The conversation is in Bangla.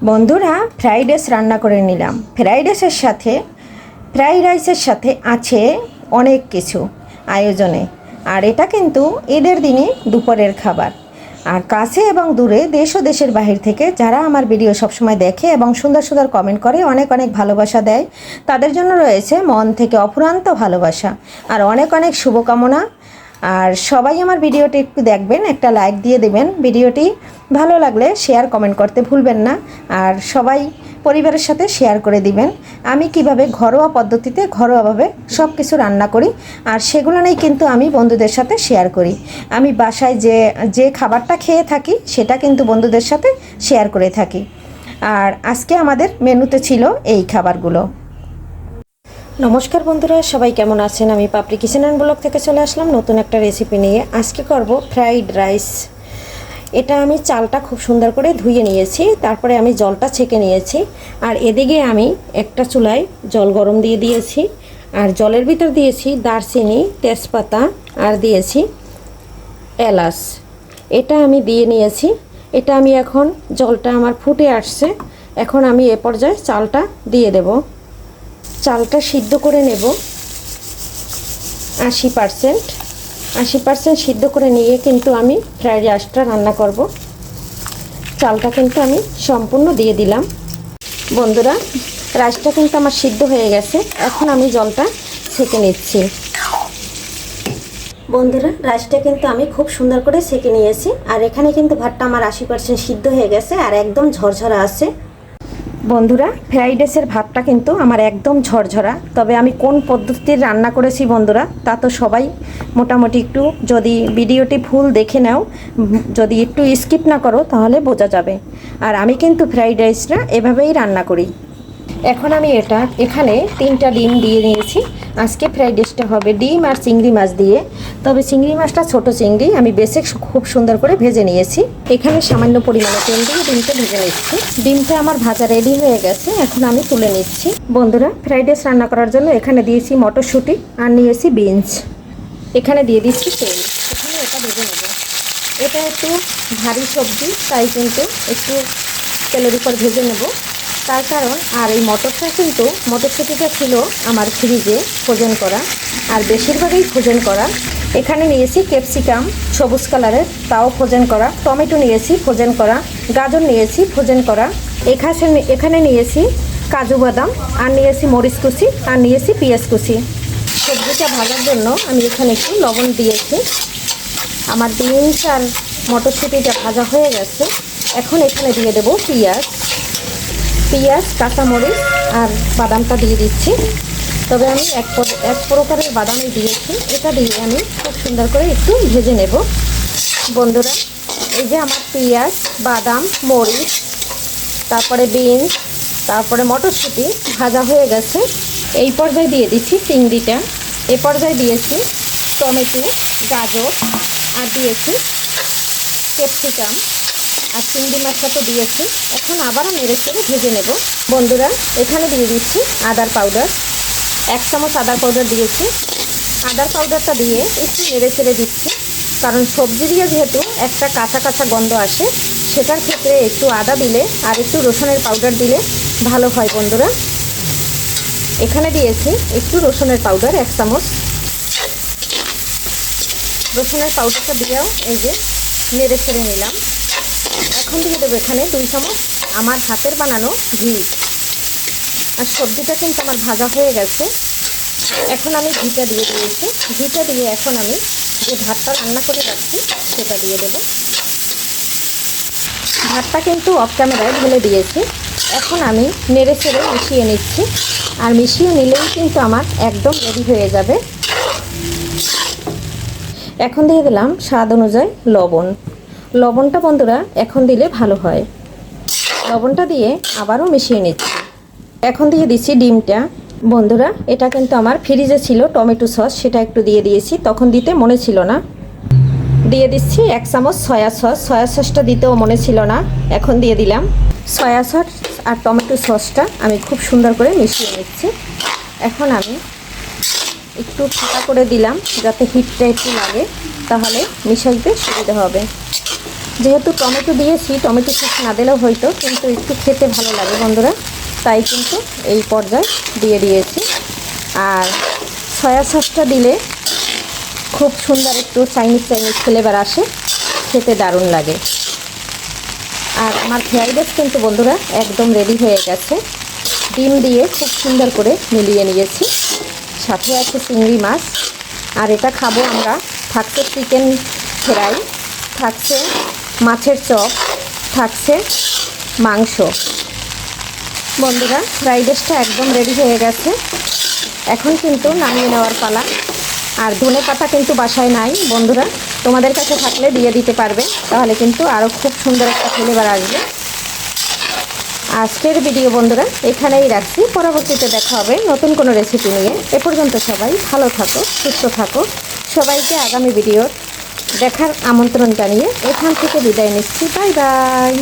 বন্ধুরা, ফ্রাইড রাইস রান্না করে নিলাম। ফ্রাইড রাইসের সাথে আছে অনেক কিছু আয়োজনে। আর এটা কিন্তু ঈদের দিনে দুপুরের খাবার। আর কাছে এবং দূরে দেশ ও দেশের বাহির থেকে যারা আমার ভিডিও সবসময় দেখে এবং সুন্দর সুন্দর কমেন্ট করে, অনেক অনেক ভালোবাসা দেয়, তাদের জন্য রয়েছে মন থেকে অফুরন্ত ভালোবাসা আর অনেক অনেক শুভকামনা। আর সবাই আমার ভিডিওটি একটু দেখবেন, একটা লাইক দিয়ে দেবেন। ভিডিওটি ভালো লাগলে শেয়ার কমেন্ট করতে ভুলবেন না। আর সবাই পরিবারের সাথে শেয়ার করে দিবেন আমি কিভাবে ঘরোয়া পদ্ধতিতে ঘরোয়াভাবে সব কিছু রান্না করি। আর সেগুলো নিয়েই কিন্তু আমি বন্ধুদের সাথে শেয়ার করি। আমি বাসায় যে খাবারটা খেয়ে থাকি সেটা কিন্তু বন্ধুদের সাথে শেয়ার করে থাকি। আর আজকে আমাদের মেনুতে ছিল এই খাবারগুলো। নমস্কার বন্ধুরা, সবাই কেমন আছেন? আমি পাপড়ি কিচেন অ্যান্ড ব্লগ থেকে চলে আসলাম নতুন একটা রেসিপি নিয়ে। আজকে করব ফ্রাইড রাইস। এটা আমি চালটা খুব সুন্দর করে ধুয়ে নিয়েছি, তারপরে আমি জলটা ছেঁকে নিয়েছি। আর এদিকে আমি একটা চুলায় জল গরম দিয়ে দিয়েছি, আর জলের ভিতর দিয়েছি দারচিনি, তেজপাতা আর দিয়েছি এলাচ। এটা আমি দিয়ে নিয়েছি। এটা আমি এখন, জলটা আমার ফুটে আসছে, এখন আমি এ পর্যায়ে চালটা দিয়ে দেব। চালটা সিদ্ধ করে নেব 80% সিদ্ধ করে নিয়ে কিন্তু আমি ফ্রাইড রাইসটা রান্না করব। চালটা কিন্তু আমি সম্পূর্ণ দিয়ে দিলাম। বন্ধুরা, রাইসটা কিন্তু আমার সিদ্ধ হয়ে গেছে, এখন আমি জলটা ছেঁকে নিচ্ছি। বন্ধুরা, রাইসটা কিন্তু আমি খুব সুন্দর করে ছেঁকে নিয়েছি। আর এখানে কিন্তু ভাতটা আমার 80% সিদ্ধ হয়ে গেছে আর একদম ঝরঝরা আছে। বন্ধুরা, ফ্রাইড রাইসের ভাতটা কিন্তু আমার একদম ঝরঝরা। তবে আমি কোন পদ্ধতির রান্না করেছি বন্ধুরা, তা তো সবাই মোটামুটি একটু যদি ভিডিওটি ফুল দেখে নাও, যদি একটু স্কিপ না করো তাহলে বোঝা যাবে। আর আমি কিন্তু ফ্রাইড রাইসটা এভাবেই রান্না করি। এখন আমি এখানে 3টা ডিম দিয়ে নিয়েছি। আজকে ফ্রাইড রাইসটা হবে ডিম আর চিংড়ি মাছ দিয়ে। তবে চিংড়ি মাছটা ছোট চিংড়ি, আমি বেশি খুব সুন্দর করে ভেজে নিয়েছি। এখানে সামান্য পরিমাণে তেল দিয়ে ডিমটা ভেজে নিচ্ছি। ডিমটা আমার ভাজা রেডি হয়ে গেছে, এখন আমি তুলে নিচ্ছি। বন্ধুরা, ফ্রাইড রাইস রান্না করার জন্য এখানে দিয়েছি মটরশুঁটি আর নিয়েছি বিনস। এখানে দিয়ে দিচ্ছি তেল। এখানে এটা ভেজে নেব। এটা একটু ভারী সবজি, তাই কিন্তু একটু তেলের উপর ভেজে নেব। তার কারণ, আর এই মটরশুঁটিটা ছিল আমার ফ্রিজে ফ্রোজেন করা, আর বেশিরভাগই ফ্রোজেন করা। এখানে নিয়েছি ক্যাপসিকাম সবুজ কালারের, তাও ফ্রোজেন করা। টমেটো নিয়েছি ফ্রোজেন করা, গাজর নিয়েছি ফ্রোজেন করা। এখানে নিয়েছি কাজু বাদাম, আর নিয়েছি মরিচ কুচি, আর নিয়েছি পেঁয়াজ কুচি। সবজিটা ভাজার জন্য আমি এখানে একটু লবণ দিয়েছি। আমার বিনস আর মটরশুঁটিটা ভাজা হয়ে গেছে। এখন এখানে দিয়ে দেবো পেঁয়াজ, কাঁচামরিচ আর বাদামটা দিয়ে দিচ্ছি। তবে আমি এক প্রকারের বাদামই দিয়েছি। এটা দিয়ে আমি খুব সুন্দর করে একটু ভেজে নেব। বন্ধুরা, এই যে আমার পেঁয়াজ, বাদাম, মরিচ, তারপরে বিনস, তারপরে মটরশুঁটি ভাজা হয়ে গেছে। এই পর্যায়ে দিয়ে দিচ্ছি চিংড়িটা। এ পর্যায়ে দিয়েছি টমেটো, গাজর, আর দিয়েছি ক্যাপসিকাম, আর চিংড়ি মাছটা তো দিয়েছি। এখন আবারও নেড়ে চেড়ে ভেজে নেব। বন্ধুরা, এখানে দিয়ে দিচ্ছি আদার পাউডার। 1 চামচ আদার পাউডার দিয়েছি। আদার পাউডারটা দিয়ে একটু নেড়ে চেড়ে দিচ্ছি, কারণ সবজি দিয়ে যেহেতু একটা কাঁচা কাঁচা গন্ধ আসে, সেটার ক্ষেত্রে একটু আদা দিলে আর একটু রসুনের পাউডার দিলে ভালো হয়। বন্ধুরা, এখানে দিয়েছি একটু রসুনের পাউডার 1 চামচ। রসুনের পাউডারটা দিয়েও এই যে নেড়ে ছেড়ে নিলাম। এখন দিয়ে দেবো এখানে 2 চামচ আমার হাতের বানানো ঘি। আর সবজিটা কিন্তু আমার ভাজা হয়ে গেছে। এখন আমি ঘিটা দিয়ে দিয়েছি। ঘিটা দিয়ে এখন আমি যে ভাতটা রান্না করে রাখছি সেটা দিয়ে দেব। ভাতটা কিন্তু অফ ক্যামেরায় ঢেলে দিয়েছি। এখন আমি নেড়ে ছেড়ে মিশিয়ে নিচ্ছি। আর মিশিয়ে নিলেই কিন্তু আমার একদম রেডি হয়ে যাবে। এখন দিয়ে দিলাম স্বাদ অনুযায়ী লবণটা বন্ধুরা এখন দিলে ভালো হয়। লবণটা দিয়ে আবারও মিশিয়ে নিচ্ছি। এখন দিয়ে দিচ্ছি ডিমটা। বন্ধুরা, এটা কিন্তু আমার ফ্রিজে ছিল টমেটো সস, সেটা একটু দিয়ে দিয়েছি, তখন দিতে মনে ছিল না। দিয়ে দিচ্ছি 1 চামচ সয়া সসটা দিতেও মনে ছিল না, এখন দিয়ে দিলাম। সয়া সস আর টমেটো সসটা আমি খুব সুন্দর করে মিশিয়ে নিচ্ছি। এখন আমি একটু ফাঁকা করে দিলাম যাতে হিটটা একটু লাগে, তাহলে মিশাইতে সুবিধা হবে। যেহেতু টমেটো দিয়েছি, টমেটো সস না দিলেও হয়তো, কিন্তু একটু খেতে ভালো লাগে বন্ধুরা, তাই কিন্তু এই পর্যায়ে দিয়ে দিয়েছি। আর সয়া সসটা দিলে খুব সুন্দর একটু চাইনিজ ফ্লেভার আসে, খেতে দারুণ লাগে। আর আমার ফ্রাইড রাইস কিন্তু বন্ধুরা একদম রেডি হয়ে গেছে। ডিম দিয়ে খুব সুন্দর করে মিলিয়ে নিয়েছি, সাথে আছে চিংড়ি মাছ। আর এটা খাবো আমরা, থাকছে চিকেন ফ্রাই, থাকছে মাছের চপ, থাকছে মাংস। বন্ধুরা ফ্রাইড রাইসটা একদম রেডি হয়ে গেছে, এখন কিন্তু নামিয়ে নেওয়ার পালা। আর ধনে পাতা কিন্তু বাসায় নাই বন্ধুরা, তোমাদের কাছে থাকলে দিয়ে দিতে পারবে, তাহলে কিন্তু আরও খুব সুন্দর একটা ফ্লেভার আসবে। আজকের ভিডিও বন্ধুরা এখানেই রাখছি, পরবর্তীতে দেখা হবে নতুন কোনো রেসিপি নিয়ে। এ পর্যন্ত সবাই ভালো থাকো, সুস্থ থাকো। সবাইকে আগামী ভিডিও দেখার আমন্ত্রণ জানিয়ে এখান থেকে বিদায় নিচ্ছি। Bye bye.